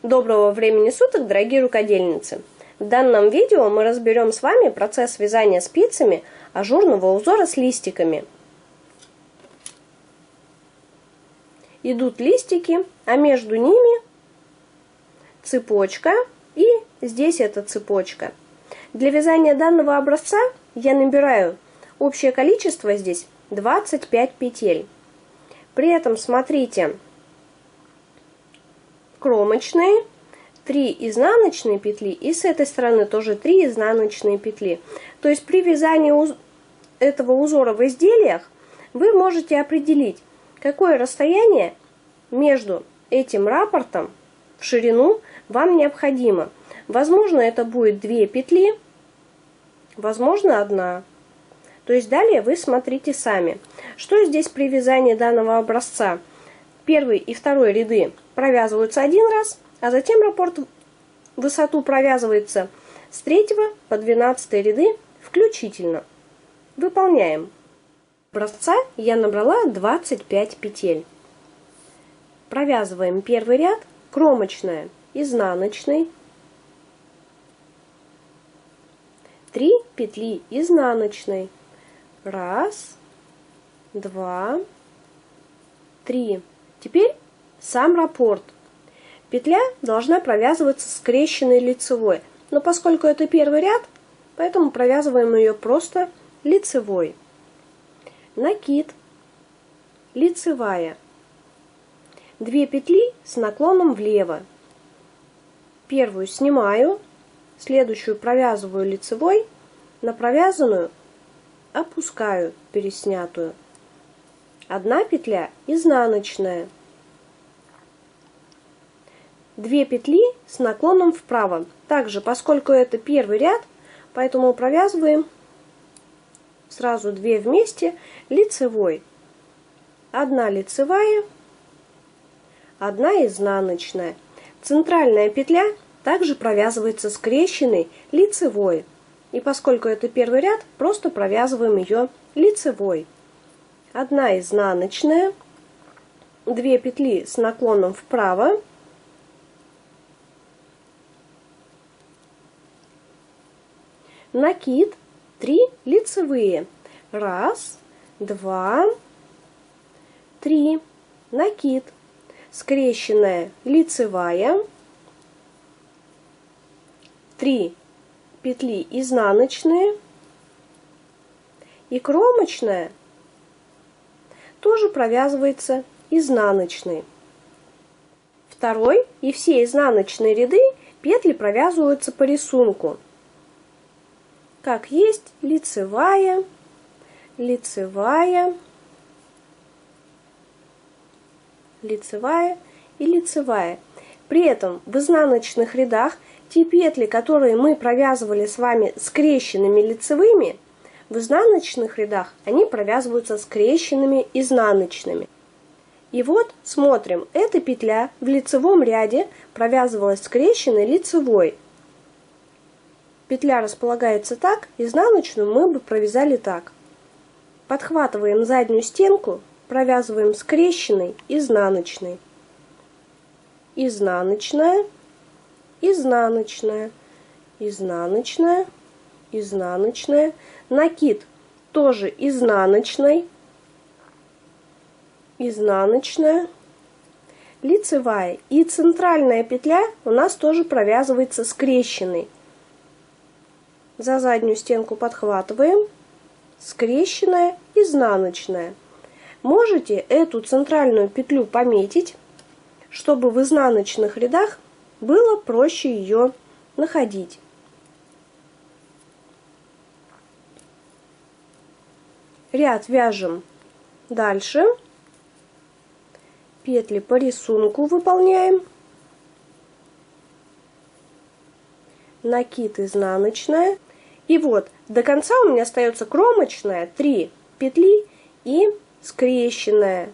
Доброго времени суток, дорогие рукодельницы! В данном видео мы разберем с вами процесс вязания спицами ажурного узора с листиками. Идут листики, а между ними цепочка, и здесь эта цепочка. Для вязания данного образца я набираю общее количество здесь 25 петель. При этом смотрите, кромочные, 3 изнаночные петли, и с этой стороны тоже 3 изнаночные петли. То есть при вязании этого узора в изделиях вы можете определить, какое расстояние между этим раппортом в ширину вам необходимо. Возможно, это будет 2 петли, возможно, 1. То есть далее вы смотрите сами. Что здесь при вязании данного образца? Первый и второй ряды провязываются один раз, а затем раппорт в высоту провязывается с 3 по 12 ряды включительно. Выполняем. Образца я набрала 25 петель. Провязываем первый ряд, кромочная, изнаночный, 3 петли изнаночной. 1, 2, 3. Теперь сам раппорт. Петля должна провязываться скрещенной лицевой, но поскольку это первый ряд, поэтому провязываем ее просто лицевой. Накид, лицевая, 2 петли с наклоном влево. Первую снимаю, следующую провязываю лицевой, на провязанную опускаю переснятую. 1 петля изнаночная, 2 петли с наклоном вправо. Также, поскольку это первый ряд, поэтому провязываем сразу 2 вместе лицевой. 1 лицевая, 1 изнаночная. Центральная петля также провязывается скрещенной лицевой. И поскольку это первый ряд, просто провязываем ее лицевой. 1 изнаночная, 2 петли с наклоном вправо, накид, 3 лицевые. 1, 2, 3. Накид, скрещенная лицевая, 3 петли изнаночные и кромочная тоже провязывается изнаночной. Второй и все изнаночные ряды петли провязываются по рисунку. Как есть: лицевая, лицевая, лицевая и лицевая. При этом в изнаночных рядах те петли, которые мы провязывали с вами скрещенными лицевыми, в изнаночных рядах они провязываются скрещенными изнаночными. И вот смотрим, эта петля в лицевом ряде провязывалась скрещенной лицевой. Петля располагается так, изнаночную мы бы провязали так. Подхватываем заднюю стенку, провязываем скрещенной изнаночной. Изнаночная, изнаночная, изнаночная, изнаночная. Накид тоже изнаночной, изнаночная, лицевая. И центральная петля у нас тоже провязывается скрещенной. За заднюю стенку подхватываем, скрещенная, изнаночная. Можете эту центральную петлю пометить, чтобы в изнаночных рядах было проще ее находить. Ряд вяжем дальше. Петли по рисунку выполняем. Накид, изнаночная. И вот до конца у меня остается кромочная, 3 петли и скрещенная.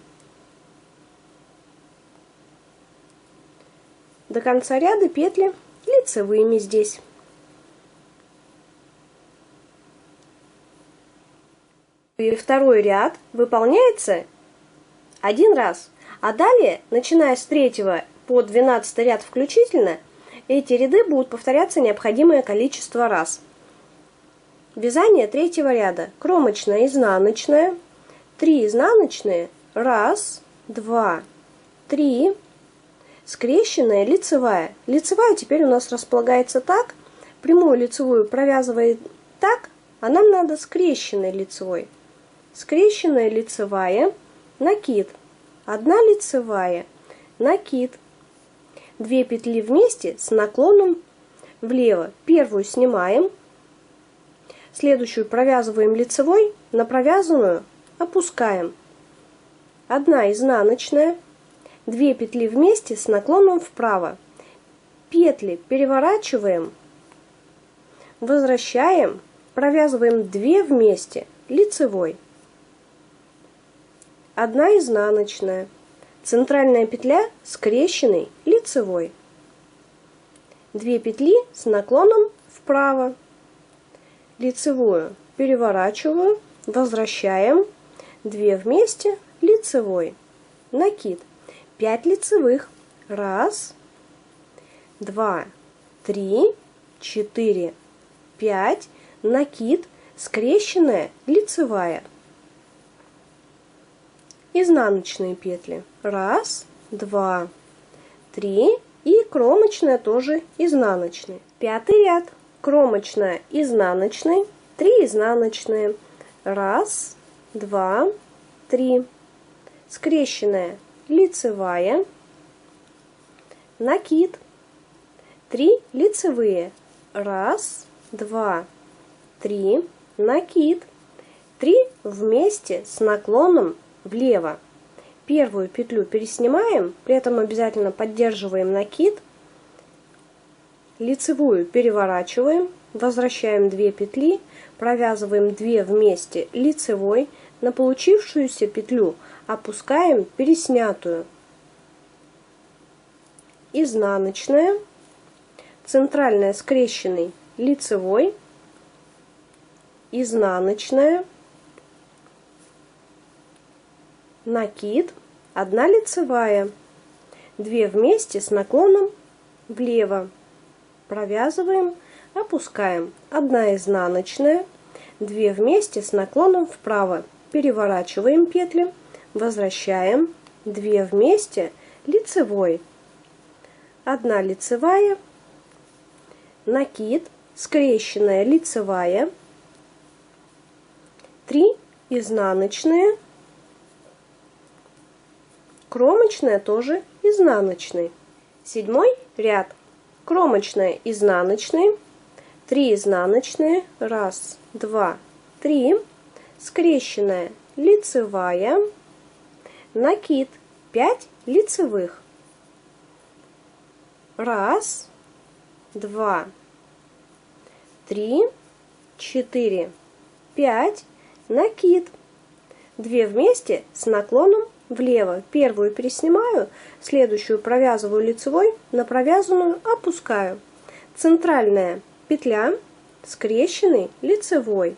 До конца ряда петли лицевыми здесь. И второй ряд выполняется один раз. А далее, начиная с 3 по 12 ряд включительно, эти ряды будут повторяться необходимое количество раз. Вязание третьего ряда. Кромочная, изнаночная, 3 изнаночные, 1, 2, 3, скрещенная, лицевая. Лицевая теперь у нас располагается так, прямую лицевую провязывает так, а нам надо скрещенной лицевой. Скрещенная лицевая, накид, 1 лицевая, накид, 2 петли вместе с наклоном влево. Первую снимаем, следующую провязываем лицевой, на провязанную опускаем. 1 изнаночная, 2 петли вместе с наклоном вправо. Петли переворачиваем, возвращаем, провязываем 2 вместе, лицевой. 1 изнаночная, центральная петля скрещенной, лицевой. 2 петли с наклоном вправо. Лицевую переворачиваю, возвращаем, 2 вместе, лицевой, накид, 5 лицевых, 1, 2, 3, 4, 5, накид, скрещенная, лицевая, изнаночные петли, 1, 2, 3 и кромочная тоже изнаночная. 5-й ряд. Кромочная, изнаночный, 3 изнаночные, 1, 2, 3, скрещенная, лицевая, накид, 3 лицевые, 1, 2, 3, накид, 3 вместе с наклоном влево. Первую петлю переснимаем, при этом обязательно поддерживаем накид, лицевую переворачиваем, возвращаем 2 петли, провязываем 2 вместе лицевой, на получившуюся петлю опускаем переснятую, изнаночная, центральная скрещенный, лицевой, изнаночная, накид, 1 лицевая, 2 вместе с наклоном влево. Провязываем, опускаем, 1 изнаночная, 2 вместе с наклоном вправо, переворачиваем петли, возвращаем, 2 вместе, лицевой, 1 лицевая, накид, скрещенная лицевая, 3 изнаночные, кромочная тоже изнаночный. 7-й ряд. Кромочная, изнаночный, 3 изнаночные, 1, 2, 3, скрещенная, лицевая, накид, 5 лицевых, 1, 2, 3, 4, 5, накид, 2 вместе с наклоном влево. Первую переснимаю, следующую провязываю лицевой, на провязанную опускаю. Центральная петля, скрещенный, лицевой.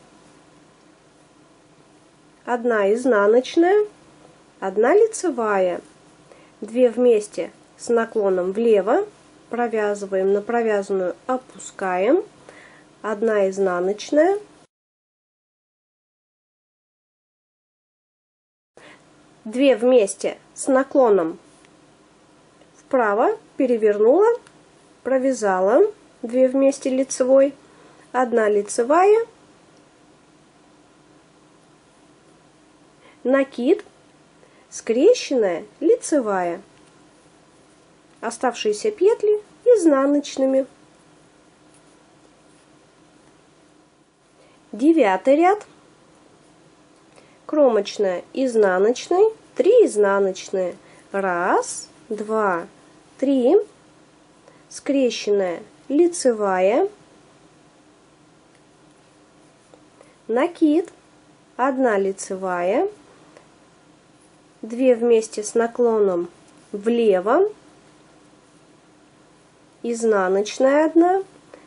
1 изнаночная, 1 лицевая, 2 вместе с наклоном влево, провязываем, на провязанную опускаем, 1 изнаночная, 2 вместе с наклоном вправо, перевернула, провязала, 2 вместе лицевой, 1 лицевая, накид, скрещенная, лицевая, оставшиеся петли изнаночными. 9-й ряд. Кромочная, изнаночный, 3 изнаночные, 1, 2, 3, скрещенная, лицевая, накид, 1 лицевая, 2 вместе с наклоном влево, изнаночная 1,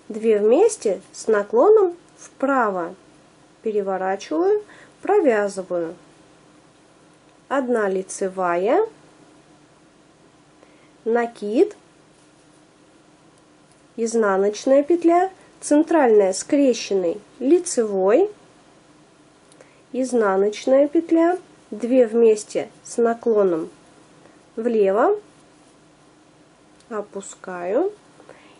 2 вместе с наклоном вправо, переворачиваю, провязываю, 1 лицевая, накид, изнаночная петля, центральная скрещенный лицевой, изнаночная петля, 2 вместе с наклоном влево, опускаю,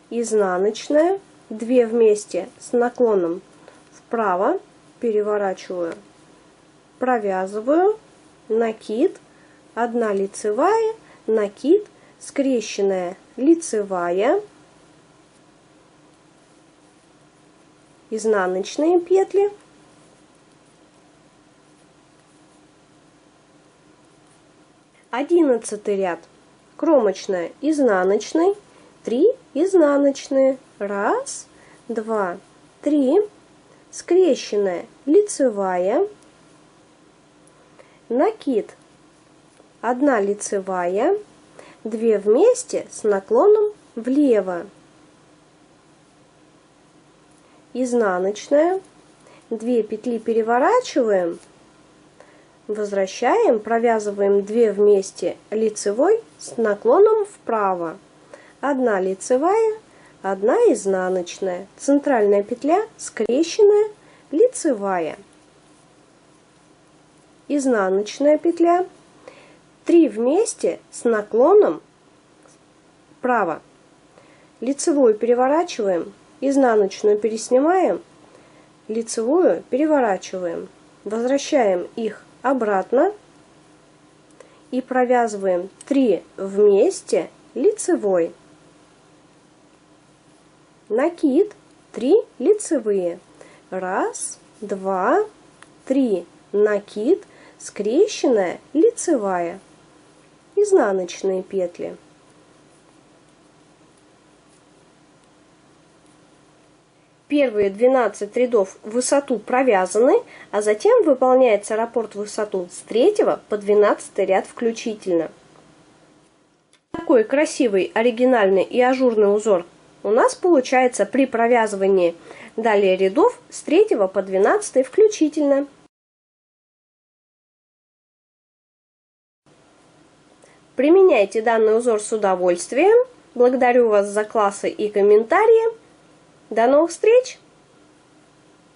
изнаночная, 2 вместе с наклоном вправо, переворачиваю, провязываю, накид, 1 лицевая, накид, скрещенная лицевая, изнаночные петли, одиннадцатый ряд, кромочная, изнаночный, 3 изнаночные, 1, 2, 3, скрещенная лицевая, накид, 1 лицевая, 2 вместе с наклоном влево, изнаночная, 2 петли переворачиваем, возвращаем, провязываем 2 вместе лицевой с наклоном вправо, 1 лицевая, 1 изнаночная, центральная петля скрещенная лицевая, изнаночная петля, 3 вместе с наклоном вправо, лицевую переворачиваем, изнаночную переснимаем, лицевую переворачиваем, возвращаем их обратно и провязываем 3 вместе лицевой, накид, 3 лицевые, 1, 2, 3, накид, скрещенная лицевая, изнаночные петли. Первые 12 рядов в высоту провязаны, а затем выполняется раппорт в высоту с 3 по 12 ряд включительно. Такой красивый, оригинальный и ажурный узор у нас получается при провязывании далее рядов с 3 по 12 включительно. Применяйте данный узор с удовольствием. Благодарю вас за классы и комментарии. До новых встреч!